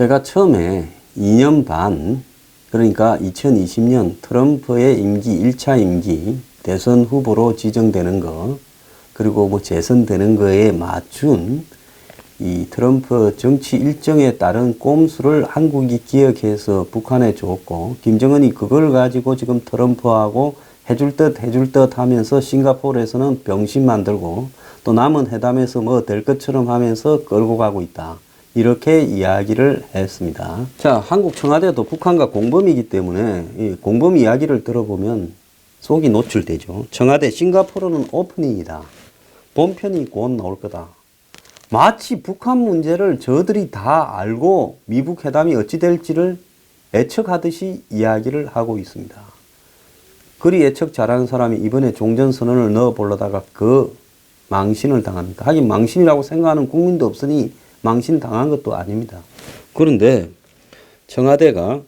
제가 처음에 2년 반, 그러니까 2020년 트럼프의 임기 1차 임기 대선 후보로 지정되는 거, 그리고 뭐 재선되는 거에 맞춘 이 트럼프 정치 일정에 따른 꼼수를 한국이 기억해서 북한에 줬고, 김정은이 그걸 가지고 지금 트럼프하고 해줄 듯 하면서 싱가포르에서는 병신 만들고 또 남은 회담에서 뭐 될 것처럼 하면서 끌고 가고 있다. 이렇게 이야기를 했습니다. 자, 한국 청와대도 북한과 공범이기 때문에 이 공범 이야기를 들어보면 속이 노출되죠. 청와대 싱가포르는 오프닝이다. 본편이 곧 나올 거다. 마치 북한 문제를 저들이 다 알고 미북 회담이 어찌 될지를 예측하듯이 이야기를 하고 있습니다. 그리 예측 잘하는 사람이 이번에 종전선언을 넣어보려다가 그 망신을 당합니까? 하긴 망신이라고 생각하는 국민도 없으니 망신 당한 것도 아닙니다. 그런데 청와대가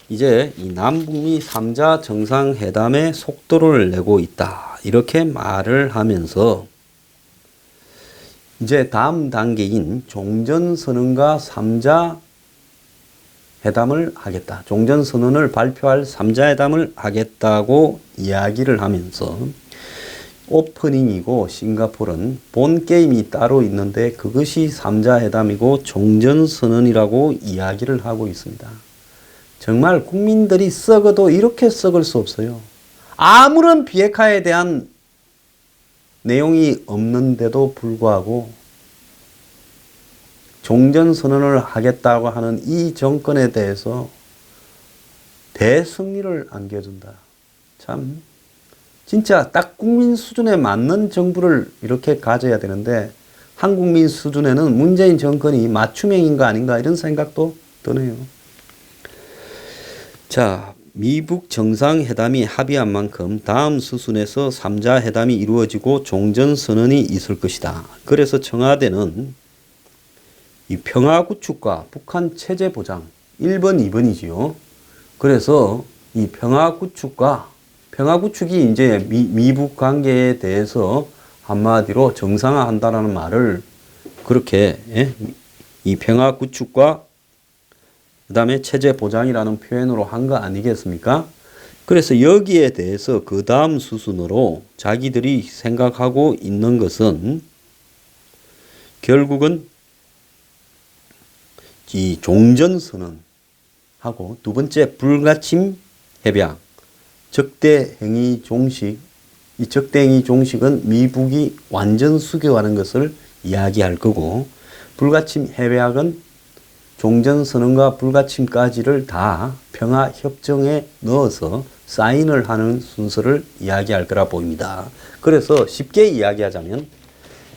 이제 이 남북미 3자 정상회담의 속도를 내고 있다. 이렇게 말을 하면서 이제 다음 단계인 종전선언과 3자 회담을 하겠다. 종전선언을 발표할 3자 회담을 하겠다고 이야기를 하면서 오프닝이고 싱가포르는 본 게임이 따로 있는데 그것이 3자 회담이고 종전선언이라고 이야기를 하고 있습니다. 정말 국민들이 썩어도 이렇게 썩을 수 없어요. 아무런 비핵화에 대한 내용이 없는데도 불구하고 종전선언을 하겠다고 하는 이 정권에 대해서 대승리를 안겨준다. 참 진짜 딱 국민 수준에 맞는 정부를 이렇게 가져야 되는데 한국민 수준에는 문재인 정권이 맞춤형인가 아닌가 이런 생각도 드네요. 자, 미북 정상회담이 합의한 만큼 다음 수순에서 3자 회담이 이루어지고 종전선언이 있을 것이다. 그래서 청와대는 이 평화구축과 북한 체제 보장 1번, 2번이지요. 그래서 이 평화구축이 이제 미북 관계에 대해서 한마디로 정상화한다라는 말을 그렇게 이 평화구축과 그 다음에 체제 보장이라는 표현으로 한 거 아니겠습니까? 그래서 여기에 대해서 그 다음 수순으로 자기들이 생각하고 있는 것은 결국은 이 종전선언하고 두 번째 불가침 협약, 적대행위 종식, 이 적대행위 종식은 미북이 완전 수교하는 것을 이야기할 거고 불가침 협약은 종전선언과 불가침까지를 다 평화협정에 넣어서 사인을 하는 순서를 이야기할 거라 보입니다. 그래서 쉽게 이야기하자면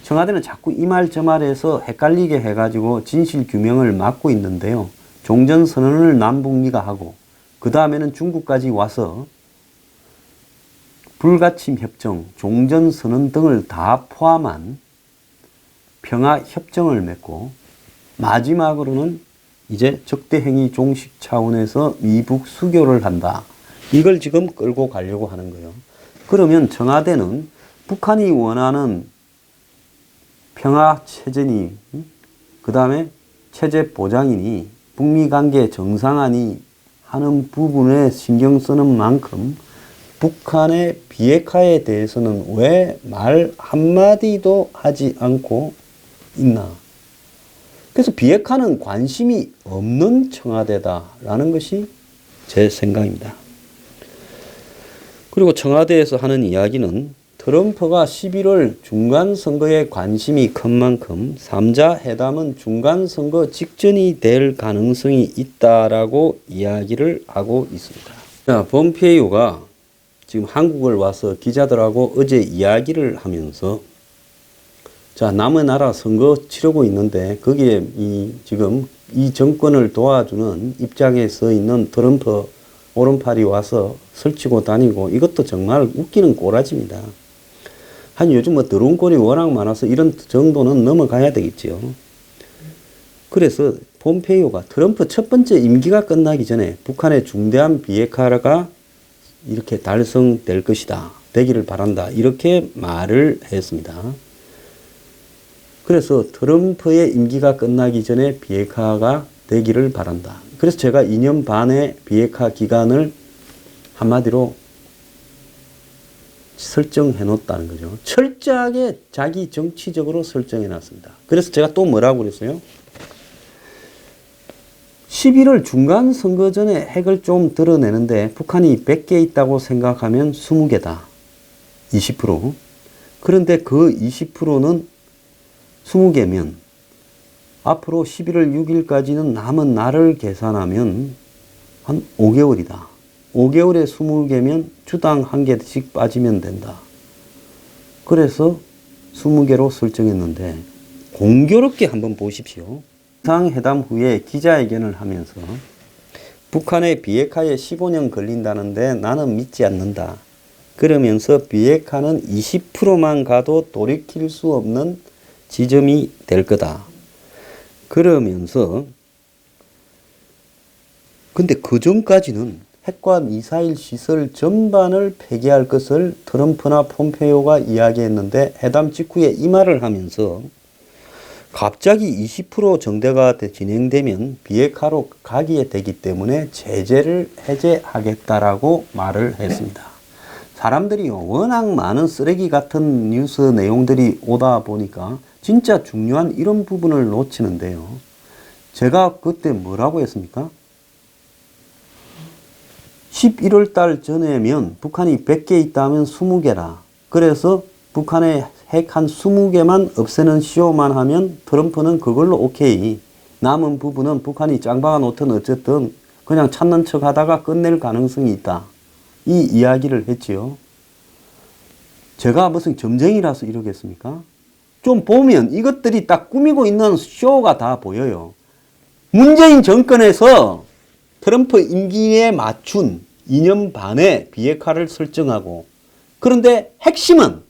청와대는 자꾸 이 말 저 말에서 헷갈리게 해가지고 진실규명을 막고 있는데요. 종전선언을 남북미가 하고 그 다음에는 중국까지 와서 불가침협정, 종전선언 등을 다 포함한 평화협정을 맺고 마지막으로는 이제 적대행위 종식 차원에서 미북 수교를 한다. 이걸 지금 끌고 가려고 하는 거예요. 그러면 청와대는 북한이 원하는 평화체제니 그 다음에 체제 보장이니 북미관계 정상화니 하는 부분에 신경 쓰는 만큼 북한의 비핵화에 대해서는 왜 말 한마디도 하지 않고 있나? 그래서 비핵화는 관심이 없는 청와대다라는 것이 제 생각입니다. 그리고 청와대에서 하는 이야기는 트럼프가 11월 중간선거에 관심이 큰 만큼 3자 회담은 중간선거 직전이 될 가능성이 있다라고 이야기를 하고 있습니다. 자, 폼페이오가 지금 한국을 와서 기자들하고 어제 이야기를 하면서 자, 남의 나라 선거 치르고 있는데 거기에 지금 이 정권을 도와주는 입장에 서 있는 트럼프 오른팔이 와서 설치고 다니고 이것도 정말 웃기는 꼬라지입니다. 한 요즘 뭐 더러운 꼴이 워낙 많아서 이런 정도는 넘어가야 되겠죠. 그래서 폼페이오가 트럼프 첫 번째 임기가 끝나기 전에 북한의 중대한 비핵화가 이렇게 달성될 것이다. 되기를 바란다. 이렇게 말을 했습니다. 그래서 트럼프의 임기가 끝나기 전에 비핵화가 되기를 바란다. 그래서 제가 2년 반의 비핵화 기간을 한마디로 설정해 놓았다는 거죠. 철저하게 자기 정치적으로 설정해 놨습니다. 그래서 제가 또 뭐라고 그랬어요? 11월 중간 선거 전에 핵을 좀 드러내는데 북한이 100개 있다고 생각하면 20개다. 20%. 그런데 그 20%는 20개면 앞으로 11월 6일까지는 남은 날을 계산하면 한 5개월이다. 5개월에 20개면 주당 1개씩 빠지면 된다. 그래서 20개로 설정했는데 공교롭게 한번 보십시오. 정상회담 후에 기자회견을 하면서 북한의 비핵화에 15년 걸린다는데 나는 믿지 않는다. 그러면서 비핵화는 20%만 가도 돌이킬 수 없는 지점이 될 거다. 그러면서 근데 그 전까지는 핵과 미사일 시설 전반을 폐기할 것을 트럼프나 폼페이오가 이야기했는데 회담 직후에 이 말을 하면서 갑자기 20% 정대가 진행되면 비핵화로 가게 되기 때문에 제재를 해제하겠다라고 말을 했습니다. 사람들이 워낙 많은 쓰레기 같은 뉴스 내용들이 오다 보니까 진짜 중요한 이런 부분을 놓치는데요. 제가 그때 뭐라고 했습니까? 11월 달 전에면 북한이 100개 있다면 20개라. 그래서 북한의 핵 한 20개만 없애는 시효만 하면 트럼프는 그걸로 오케이. 남은 부분은 북한이 짱박아 놓든 어쨌든 그냥 찾는 척 하다가 끝낼 가능성이 있다. 이 이야기를 했지요. 제가 무슨 점쟁이라서 이러겠습니까? 좀 보면 이것들이 딱 꾸미고 있는 쇼가 다 보여요. 문재인 정권에서 트럼프 임기에 맞춘 2년 반의 비핵화를 설정하고 그런데 핵심은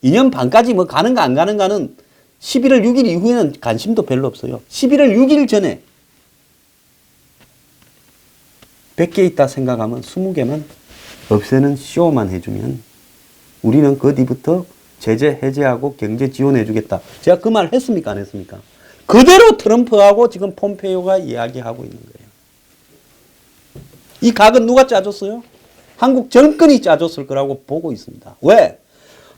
2년 반까지 뭐 가는가 안 가는가는 11월 6일 이후에는 관심도 별로 없어요. 11월 6일 전에 100개 있다 생각하면 20개만 없애는 쇼만 해주면 우리는 그 뒤부터 제재 해제하고 경제 지원해 주겠다. 제가 그 말 했습니까? 안 했습니까? 그대로 트럼프하고 지금 폼페이오가 이야기하고 있는 거예요. 이 각은 누가 짜줬어요? 한국 정권이 짜줬을 거라고 보고 있습니다. 왜?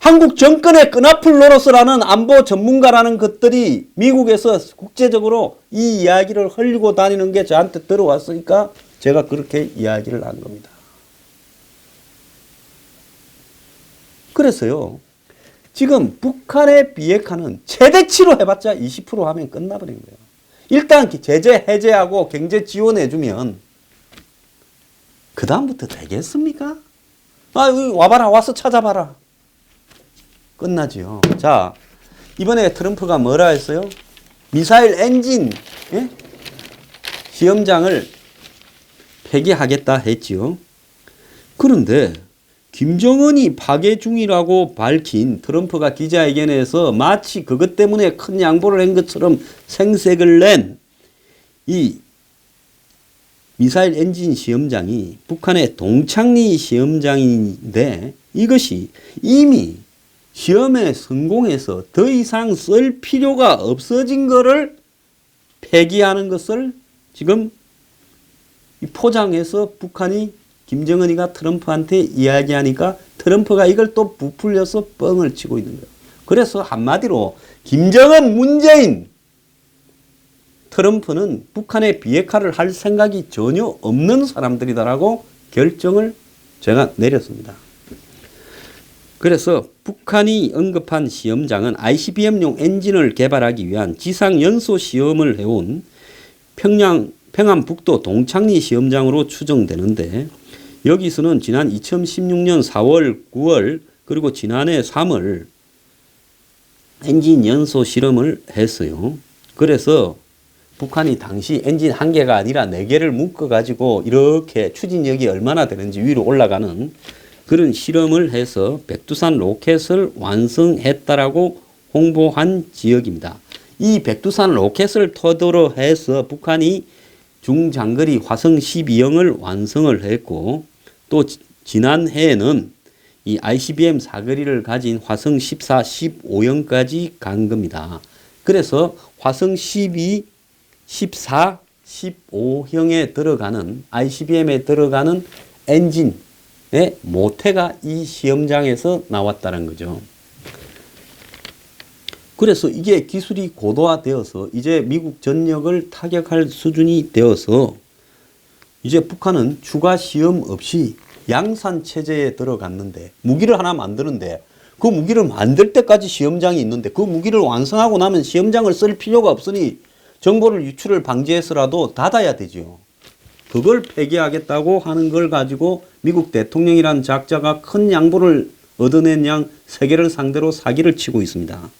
한국 정권의 끈앞을 노릇을 안보 전문가라는 것들이 미국에서 국제적으로 이 이야기를 흘리고 다니는 게 저한테 들어왔으니까 제가 그렇게 이야기를 한 겁니다. 그래서요. 지금 북한의 비핵화는 최대치로 해봤자 20% 하면 끝나버린 거예요. 일단 제재 해제하고 경제 지원해주면 그 다음부터 되겠습니까? 와봐라. 와서 찾아봐라. 끝나지요. 자, 이번에 트럼프가 뭐라 했어요? 미사일 엔진 시험장을 폐기하겠다 했지요. 그런데 김정은이 파괴 중이라고 밝힌 트럼프가 기자회견에서 마치 그것 때문에 큰 양보를 한 것처럼 생색을 낸 이 미사일 엔진 시험장이 북한의 동창리 시험장인데 이것이 이미 시험에 성공해서 더 이상 쓸 필요가 없어진 것을 폐기하는 것을 지금 포장해서 북한이 김정은이가 트럼프한테 이야기하니까 트럼프가 이걸 또 부풀려서 뻥을 치고 있는 거예요. 그래서 한마디로 김정은, 문재인, 트럼프는 북한의 비핵화를 할 생각이 전혀 없는 사람들이다라고 결정을 제가 내렸습니다. 그래서 북한이 언급한 시험장은 ICBM용 엔진을 개발하기 위한 지상 연소 시험을 해온 평안북도 동창리 시험장으로 추정되는데 여기서는 지난 2016년 4월, 9월 그리고 지난해 3월 엔진 연소 실험을 했어요. 그래서 북한이 당시 엔진 1개가 아니라 4개를 묶어가지고 이렇게 추진력이 얼마나 되는지 위로 올라가는 그런 실험을 해서 백두산 로켓을 완성했다라고 홍보한 지역입니다. 이 백두산 로켓을 토대로 해서 북한이 중장거리 화성 12형을 완성을 했고 또 지난해에는 이 ICBM 사거리를 가진 화성 14, 15형까지 간 겁니다. 그래서 화성 12, 14, 15형에 들어가는 ICBM에 들어가는 엔진의 모태가 이 시험장에서 나왔다는 거죠. 그래서 이게 기술이 고도화되어서 이제 미국 전역을 타격할 수준이 되어서 이제 북한은 추가 시험 없이 양산 체제에 들어갔는데 무기를 하나 만드는데 그 무기를 만들 때까지 시험장이 있는데 그 무기를 완성하고 나면 시험장을 쓸 필요가 없으니 정보를 유출을 방지해서라도 닫아야 되죠. 그걸 폐기하겠다고 하는 걸 가지고 미국 대통령이란 작자가 큰 양보를 얻어낸 양 세계를 상대로 사기를 치고 있습니다.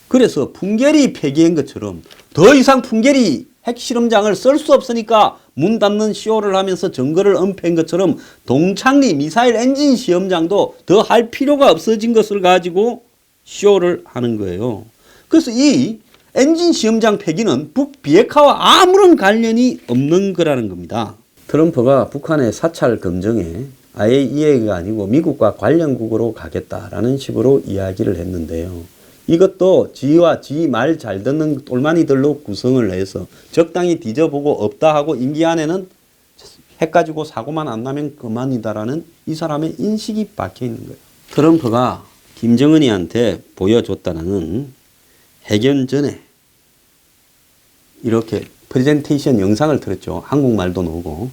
그래서 풍계리 폐기한 것처럼 더 이상 풍계리 핵실험장을 쓸 수 없으니까 문 닫는 시효를 하면서 증거를 은폐한 것처럼 동창리 미사일 엔진 시험장도 더 할 필요가 없어진 것을 가지고 시효를 하는 거예요. 그래서 이 엔진 시험장 폐기는 북비핵화와 아무런 관련이 없는 거라는 겁니다. 트럼프가 북한의 사찰 검증에 IAEA가 아니고 미국과 관련국으로 가겠다라는 식으로 이야기를 했는데요. 이것도 지와 지 말 잘 듣는 똘마니들로 구성을 해서 적당히 뒤져보고 없다 하고 임기 안에는 핵 가지고 사고만 안 나면 그만이다라는 이 사람의 인식이 박혀 있는 거예요. 트럼프가 김정은이한테 보여줬다는 해견 전에 이렇게 프레젠테이션 영상을 틀었죠. 한국말도 나오고.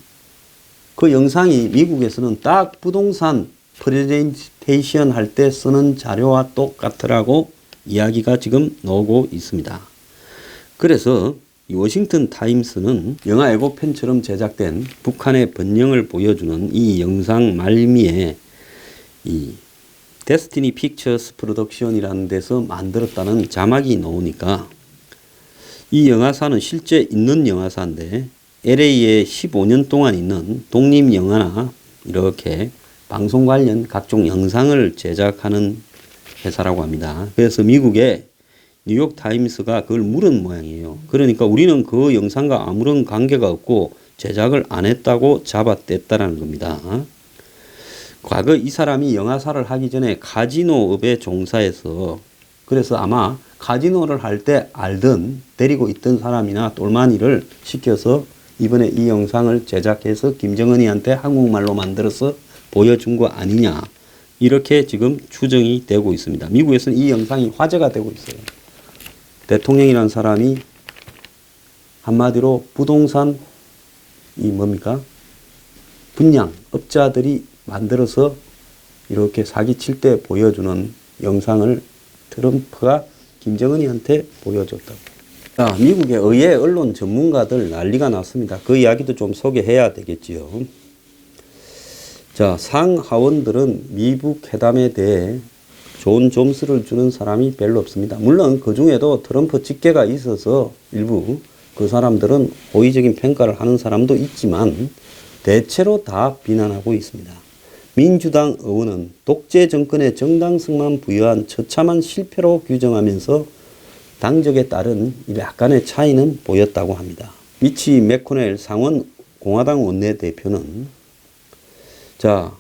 그 영상이 미국에서는 딱 부동산 프레젠테이션 할 때 쓰는 자료와 똑같더라고 이야기가 지금 나오고 있습니다. 그래서 이 워싱턴 타임스는 영화 예고편처럼 제작된 북한의 번영을 보여주는 이 영상 말미에 이 데스티니 픽처스 프로덕션이라는 데서 만들었다는 자막이 나오니까 이 영화사는 실제 있는 영화사인데 LA에 15년 동안 있는 독립영화나 이렇게 방송 관련 각종 영상을 제작하는 회사라고 합니다. 그래서 미국의 뉴욕 타임스가 그걸 물은 모양이에요. 그러니까 우리는 그 영상과 아무런 관계가 없고 제작을 안 했다고 잡아댔다는 겁니다. 과거 이 사람이 영화사를 하기 전에 카지노업에 종사해서 그래서 아마 카지노를 할 때 알던 데리고 있던 사람이나 똘마니를 시켜서 이번에 이 영상을 제작해서 김정은이한테 한국말로 만들어서 보여준 거 아니냐. 이렇게 지금 추정이 되고 있습니다. 미국에서는 이 영상이 화제가 되고 있어요. 대통령이라는 사람이 한마디로 부동산 이 뭡니까? 분양업자들이 만들어서 이렇게 사기칠 때 보여주는 영상을 트럼프가 김정은이한테 보여줬다고. 자, 미국의 의회 언론 전문가들 난리가 났습니다. 그 이야기도 좀 소개해야 되겠지요. 자, 상하원들은 미북 회담에 대해 좋은 점수를 주는 사람이 별로 없습니다. 물론 그 중에도 트럼프 직계가 있어서 일부 그 사람들은 호의적인 평가를 하는 사람도 있지만 대체로 다 비난하고 있습니다. 민주당 의원은 독재 정권의 정당성만 부여한 처참한 실패로 규정하면서 당적에 따른 약간의 차이는 보였다고 합니다. 미치 맥코넬 상원 공화당 원내대표는 자,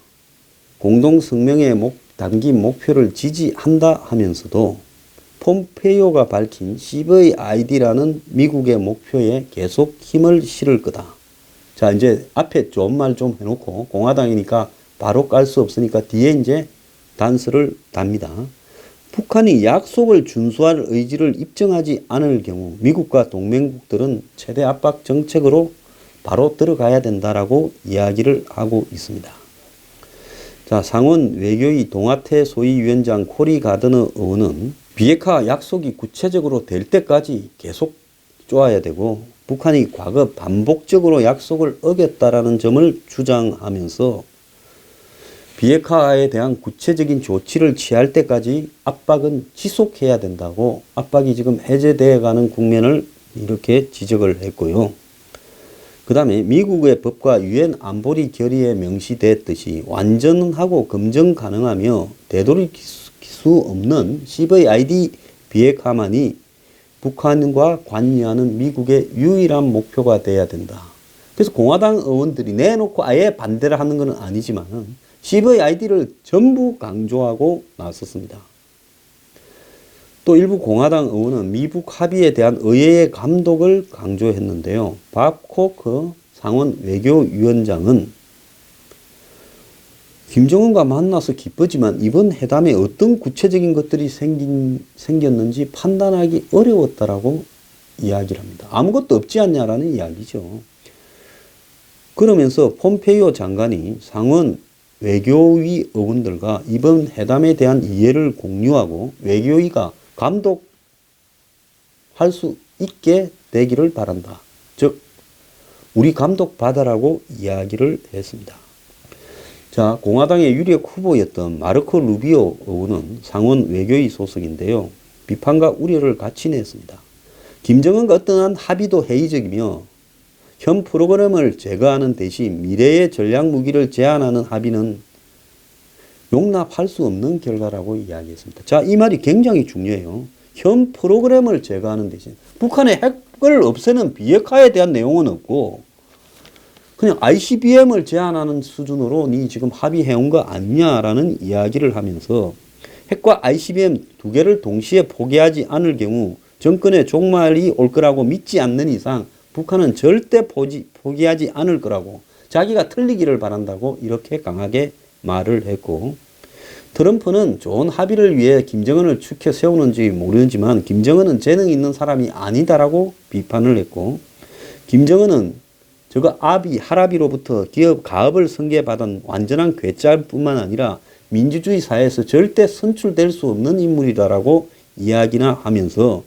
공동성명에 담긴 목표를 지지한다 하면서도 폼페이오가 밝힌 CVID라는 미국의 목표에 계속 힘을 실을 거다. 자, 이제 앞에 좋은 말 좀 해놓고 공화당이니까 바로 깔 수 없으니까 뒤에 이제 단서를 답니다. 북한이 약속을 준수할 의지를 입증하지 않을 경우 미국과 동맹국들은 최대 압박 정책으로 바로 들어가야 된다라고 이야기를 하고 있습니다. 자, 상원 외교위 동아태 소위위원장 코리 가드너 의원은 비핵화 약속이 구체적으로 될 때까지 계속 쪼아야 되고 북한이 과거 반복적으로 약속을 어겼다라는 점을 주장하면서 비핵화에 대한 구체적인 조치를 취할 때까지 압박은 지속해야 된다고 압박이 지금 해제되어 가는 국면을 이렇게 지적을 했고요. 그 다음에 미국의 법과 유엔 안보리 결의에 명시됐듯이 완전하고 검증 가능하며 되돌이킬 수 없는 CVID 비핵화만이 북한과 관여하는 미국의 유일한 목표가 돼야 된다. 그래서 공화당 의원들이 내놓고 아예 반대를 하는 것은 아니지만 CVID를 전부 강조하고 나섰습니다. 또 일부 공화당 의원은 미북 합의에 대한 의회의 감독을 강조했는데요. 밥코크 상원 외교위원장은 김정은과 만나서 기쁘지만 이번 회담에 어떤 구체적인 것들이 생겼는지 판단하기 어려웠다라고 이야기를 합니다. 아무것도 없지 않냐라는 이야기죠. 그러면서 폼페이오 장관이 상원 외교위 의원들과 이번 회담에 대한 이해를 공유하고 외교위가 감독할 수 있게 되기를 바란다. 즉 우리 감독받아라고 이야기를 했습니다. 자, 공화당의 유력 후보였던 마르코 루비오 의원은 상원 외교위 소속인데요. 비판과 우려를 같이 냈습니다. 김정은과 어떠한 합의도 회의적이며 현 프로그램을 제거하는 대신 미래의 전략 무기를 제한하는 합의는 용납할 수 없는 결과라고 이야기했습니다. 자, 이 말이 굉장히 중요해요. 현 프로그램을 제거하는 대신 북한의 핵을 없애는 비핵화에 대한 내용은 없고 그냥 ICBM을 제한하는 수준으로 니 지금 합의해온 거 아니냐라는 이야기를 하면서 핵과 ICBM 두 개를 동시에 포기하지 않을 경우 정권의 종말이 올 거라고 믿지 않는 이상 북한은 절대 포기하지 않을 거라고 자기가 틀리기를 바란다고 이렇게 강하게 말을 했고 트럼프는 좋은 합의를 위해 김정은을 축혀 세우는지 모르지만 김정은은 재능 있는 사람이 아니다라고 비판을 했고 김정은은 저거 하라비로부터 기업 가업을 승계받은 완전한 괴짜뿐만 아니라 민주주의 사회에서 절대 선출될 수 없는 인물이다라고 이야기나 하면서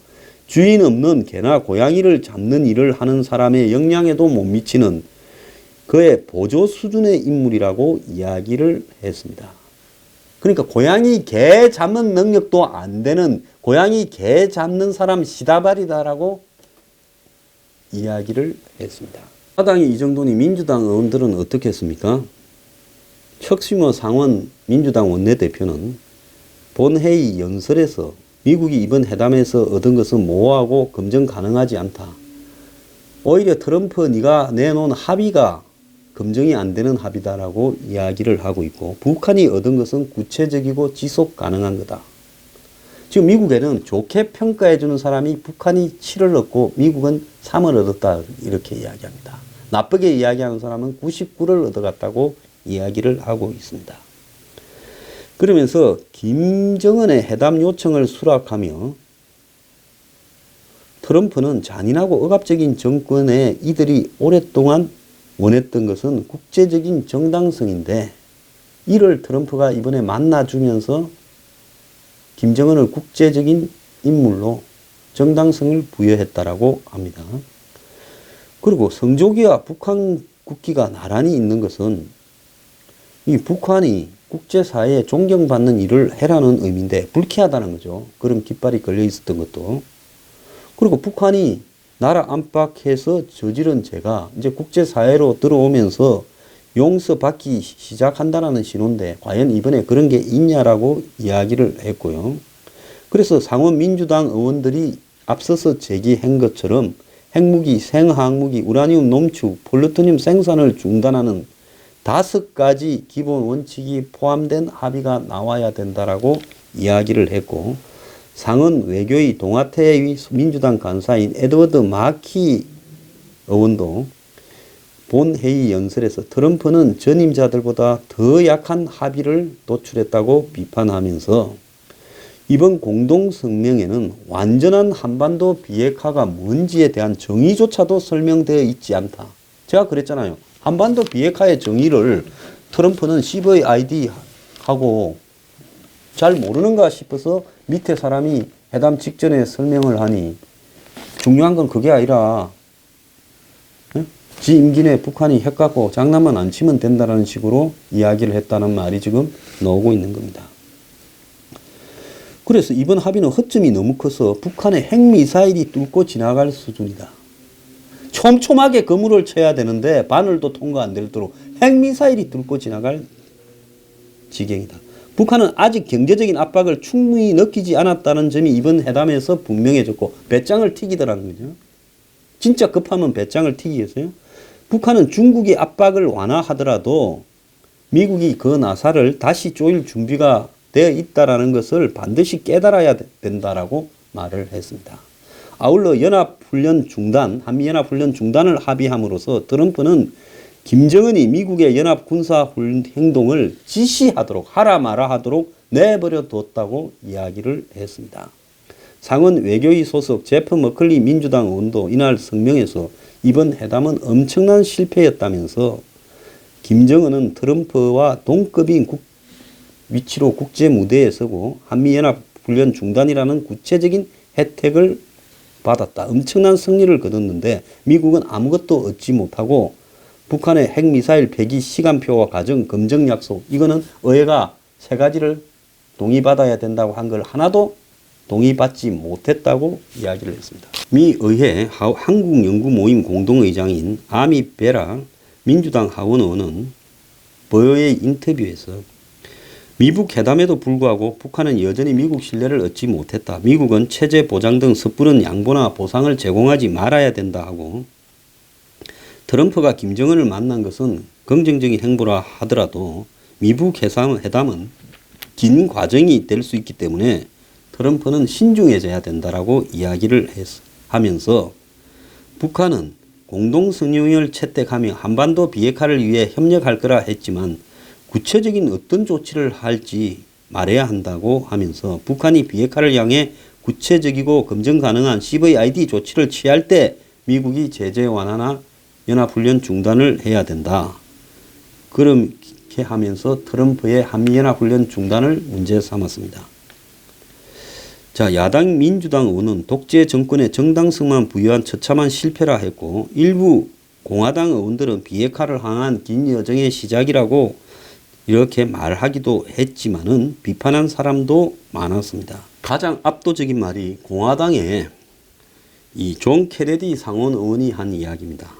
주인 없는 개나 고양이를 잡는 일을 하는 사람의 역량에도 못 미치는 그의 보조 수준의 인물이라고 이야기를 했습니다. 그러니까 고양이 개 잡는 능력도 안 되는 고양이 개 잡는 사람 시다발이다라고 이야기를 했습니다. 야당이 이 정도니 민주당 의원들은 어떻게 했습니까? 척시머 상원 민주당 원내대표는 본회의 연설에서 미국이 이번 회담에서 얻은 것은 모호하고 검증 가능하지 않다. 오히려 트럼프 네가 내놓은 합의가 검증이 안 되는 합의다라고 이야기를 하고 있고 북한이 얻은 것은 구체적이고 지속 가능한 거다. 지금 미국에는 좋게 평가해 주는 사람이 북한이 7을 얻고 미국은 3을 얻었다 이렇게 이야기합니다. 나쁘게 이야기하는 사람은 99를 얻어갔다고 이야기를 하고 있습니다. 그러면서 김정은의 회담 요청을 수락하며 트럼프는 잔인하고 억압적인 정권에 이들이 오랫동안 원했던 것은 국제적인 정당성인데 이를 트럼프가 이번에 만나주면서 김정은을 국제적인 인물로 정당성을 부여했다라고 합니다. 그리고 성조기와 북한 국기가 나란히 있는 것은 이 북한이 국제사회에 존경받는 일을 해라는 의미인데 불쾌하다는 거죠. 그런 깃발이 걸려 있었던 것도. 그리고 북한이 나라 안팎에서 저지른 죄가 이제 국제사회로 들어오면서 용서받기 시작한다는 신호인데 과연 이번에 그런 게 있냐라고 이야기를 했고요. 그래서 상원 민주당 의원들이 앞서서 제기한 것처럼 핵무기, 생화학무기, 우라늄 농축, 플루토늄 생산을 중단하는 5가지 기본 원칙이 포함된 합의가 나와야 된다라고 이야기를 했고 상원 외교위 동아태의 민주당 간사인 에드워드 마키 의원도 본회의 연설에서 트럼프는 전임자들보다 더 약한 합의를 도출했다고 비판하면서 이번 공동성명에는 완전한 한반도 비핵화가 뭔지에 대한 정의조차도 설명되어 있지 않다. 제가 그랬잖아요. 한반도 비핵화의 정의를 트럼프는 CVID 하고 잘 모르는가 싶어서 밑에 사람이 회담 직전에 설명을 하니 중요한 건 그게 아니라 지 임기 내 북한이 핵 갖고 장난만 안 치면 된다는 식으로 이야기를 했다는 말이 지금 나오고 있는 겁니다. 그래서 이번 합의는 허점이 너무 커서 북한의 핵미사일이 뚫고 지나갈 수준이다. 촘촘하게 그물을 쳐야 되는데 바늘도 통과 안 되도록 핵미사일이 뚫고 지나갈 지경이다. 북한은 아직 경제적인 압박을 충분히 느끼지 않았다는 점이 이번 회담에서 분명해졌고 배짱을 튀기더라는 거죠. 진짜 급하면 배짱을 튀기겠어요? 북한은 중국의 압박을 완화하더라도 미국이 그 나사를 다시 조일 준비가 되어 있다라는 것을 반드시 깨달아야 된다라고 말을 했습니다. 아울러 연합훈련 중단, 한미연합훈련 중단을 합의함으로써 트럼프는 김정은이 미국의 연합군사 행동을 지시하도록 하라 마라 하도록 내버려 뒀다고 이야기를 했습니다. 상원 외교위 소속 제프 머클리 민주당 의원도 이날 성명에서 이번 회담은 엄청난 실패였다면서 김정은은 트럼프와 동급인 위치로 국제 무대에 서고 한미연합훈련 중단이라는 구체적인 혜택을 받았다. 엄청난 승리를 거뒀는데 미국은 아무것도 얻지 못하고 북한의 핵미사일 폐기 시간표와 과정 검증 약속 이거는 의회가 세 가지를 동의받아야 된다고 한 걸 하나도 동의받지 못했다고 이야기를 했습니다. 미 의회 한국연구모임 공동의장인 아미 베라 민주당 하원 의원은 보여의 인터뷰에서 미북 회담에도 불구하고 북한은 여전히 미국 신뢰를 얻지 못했다. 미국은 체제 보장 등 섣부른 양보나 보상을 제공하지 말아야 된다 하고 트럼프가 김정은을 만난 것은 긍정적인 행보라 하더라도 미북 회담은 긴 과정이 될 수 있기 때문에 트럼프는 신중해져야 된다라고 이야기를 하면서 북한은 공동성명을 채택하며 한반도 비핵화를 위해 협력할 거라 했지만 구체적인 어떤 조치를 할지 말해야 한다고 하면서 북한이 비핵화를 향해 구체적이고 검증 가능한 CVID 조치를 취할 때 미국이 제재 완화나 연합훈련 중단을 해야 된다. 그렇게 하면서 트럼프의 한미연합훈련 중단을 문제 삼았습니다. 자, 야당 민주당 의원은 독재 정권의 정당성만 부여한 처참한 실패라 했고 일부 공화당 의원들은 비핵화를 향한 긴 여정의 시작이라고 이렇게 말하기도 했지만은 비판한 사람도 많았습니다. 가장 압도적인 말이 공화당의 이 존 케네디 상원 의원이 한 이야기입니다.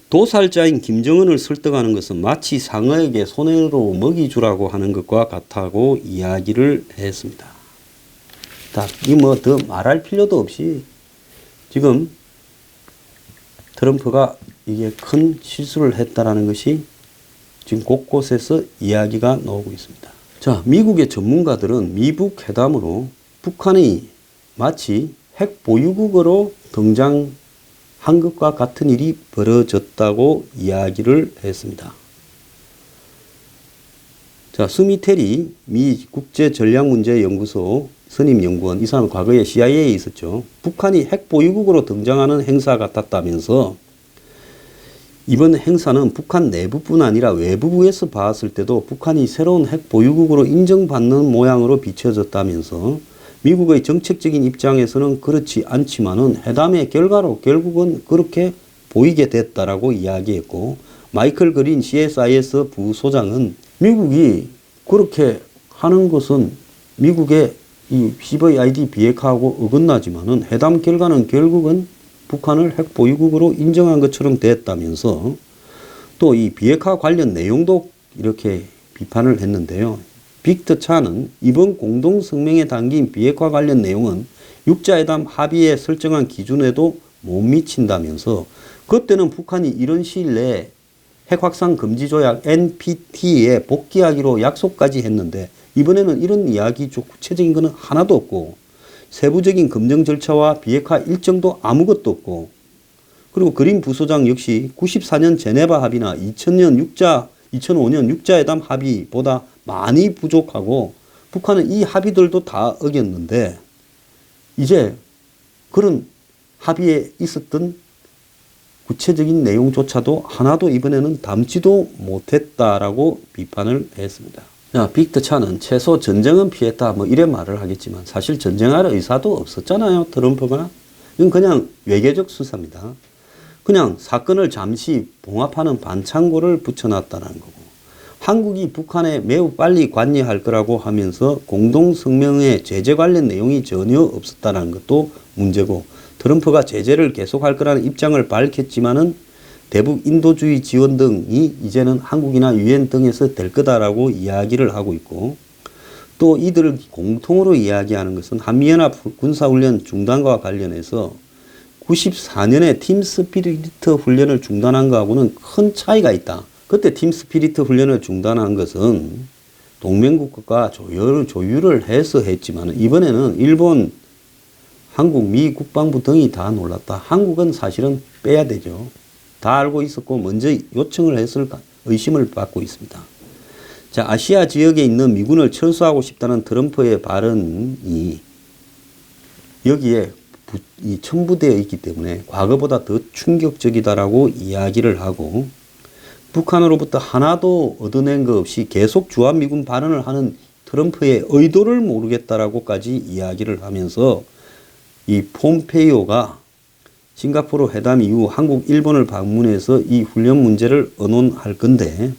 도살자인 김정은을 설득하는 것은 마치 상어에게 손으로 먹이 주라고 하는 것과 같다고 이야기를 했습니다. 이 뭐 더 말할 필요도 없이 지금 트럼프가 이게 큰 실수를 했다라는 것이 지금 곳곳에서 이야기가 나오고 있습니다. 자, 미국의 전문가들은 미북 회담으로 북한이 마치 핵 보유국으로 등장한 것과 같은 일이 벌어졌다고 이야기를 했습니다. 자, 스미테리 미 국제전략문제연구소 선임 연구원, 이 사람은 과거에 CIA에 있었죠. 북한이 핵 보유국으로 등장하는 행사 같았다면서 이번 행사는 북한 내부뿐 아니라 외부에서 봤을 때도 북한이 새로운 핵 보유국으로 인정받는 모양으로 비춰졌다면서 미국의 정책적인 입장에서는 그렇지 않지만은 회담의 결과로 결국은 그렇게 보이게 됐다라고 이야기했고 마이클 그린 CSIS 부소장은 미국이 그렇게 하는 것은 미국의 이 CVID 비핵화하고 어긋나지만은 회담 결과는 결국은 북한을 핵 보유국으로 인정한 것처럼 됐다면서 또 이 비핵화 관련 내용도 이렇게 비판을 했는데요. 빅터 차는 이번 공동성명에 담긴 비핵화 관련 내용은 육자회담 합의에 설정한 기준에도 못 미친다면서 그때는 북한이 이런 시일 내에 핵확산 금지 조약 NPT에 복귀하기로 약속까지 했는데 이번에는 이런 이야기 구체적인 것은 하나도 없고 세부적인 검증 절차와 비핵화 일정도 아무것도 없고 그리고 그린 부소장 역시 94년 제네바 합의나 2005년 육자회담 합의보다 많이 부족하고 북한은 이 합의들도 다 어겼는데 이제 그런 합의에 있었던 구체적인 내용조차도 하나도 이번에는 담지도 못했다라고 비판을 했습니다. 자, 빅터 차는 최소 전쟁은 피했다 뭐 이래 말을 하겠지만 사실 전쟁할 의사도 없었잖아요. 트럼프가. 이건 그냥 외교적 수사입니다. 그냥 사건을 잠시 봉합하는 반창고를 붙여놨다는 거고 한국이 북한에 매우 빨리 관여할 거라고 하면서 공동성명에 제재 관련 내용이 전혀 없었다는 것도 문제고 트럼프가 제재를 계속할 거라는 입장을 밝혔지만은 대북 인도주의 지원 등이 이제는 한국이나 유엔 등에서 될 거다라고 이야기를 하고 있고 또 이들을 공통으로 이야기하는 것은 한미연합 군사훈련 중단과 관련해서 94년에 팀 스피리트 훈련을 중단한 것하고는 큰 차이가 있다. 그때 팀 스피리트 훈련을 중단한 것은 동맹국가가 조율을 해서 했지만 이번에는 일본, 한국, 미 국방부 등이 다 놀랐다. 한국은 사실은 빼야 되죠. 다 알고 있었고 먼저 요청을 했을까 의심을 받고 있습니다. 자, 아시아 지역에 있는 미군을 철수하고 싶다는 트럼프의 발언이 여기에 첨부되어 있기 때문에 과거보다 더 충격적이다라고 이야기를 하고 북한으로부터 하나도 얻어낸 것 없이 계속 주한미군 발언을 하는 트럼프의 의도를 모르겠다라고까지 이야기를 하면서 이 폼페이오가 싱가포르 회담 이후 한국, 일본을 방문해서 이 훈련 문제를 의논할 건데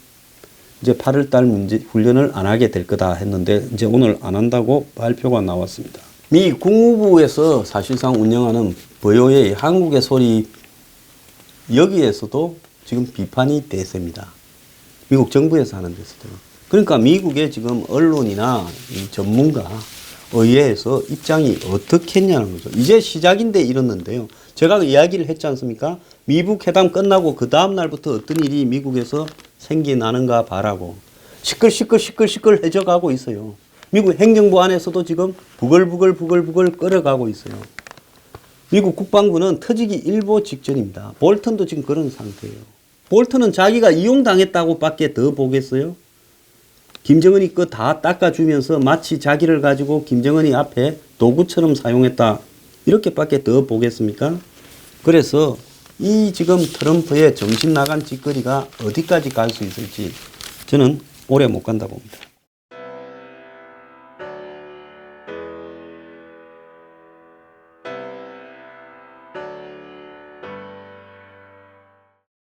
이제 8월달 문제 훈련을 안 하게 될 거다 했는데 이제 오늘 안 한다고 발표가 나왔습니다. 미 국무부에서 사실상 운영하는 VOA 한국의 소리 여기에서도 지금 비판이 대세입니다. 미국 정부에서 하는 데서도. 그러니까 미국의 지금 언론이나 이 전문가 의회에서 입장이 어떻게 했냐는 거죠. 이제 시작인데 이랬는데요. 제가 이야기를 했지 않습니까? 미북 회담 끝나고 그 다음 날부터 어떤 일이 미국에서 생겨나는가 봐라고. 시끌해져 가고 있어요. 미국 행정부 안에서도 지금 부글부글 끓여가고 있어요. 미국 국방부는 터지기 일보 직전입니다. 볼턴도 지금 그런 상태예요. 볼턴은 자기가 이용당했다고 밖에 더 보겠어요? 김정은이 거 다 닦아주면서 마치 자기를 가지고 김정은이 앞에 도구처럼 사용했다. 이렇게밖에 더 보겠습니까? 그래서 이 지금 트럼프의 정신 나간 짓거리가 어디까지 갈 수 있을지 저는 오래 못 간다 봅니다.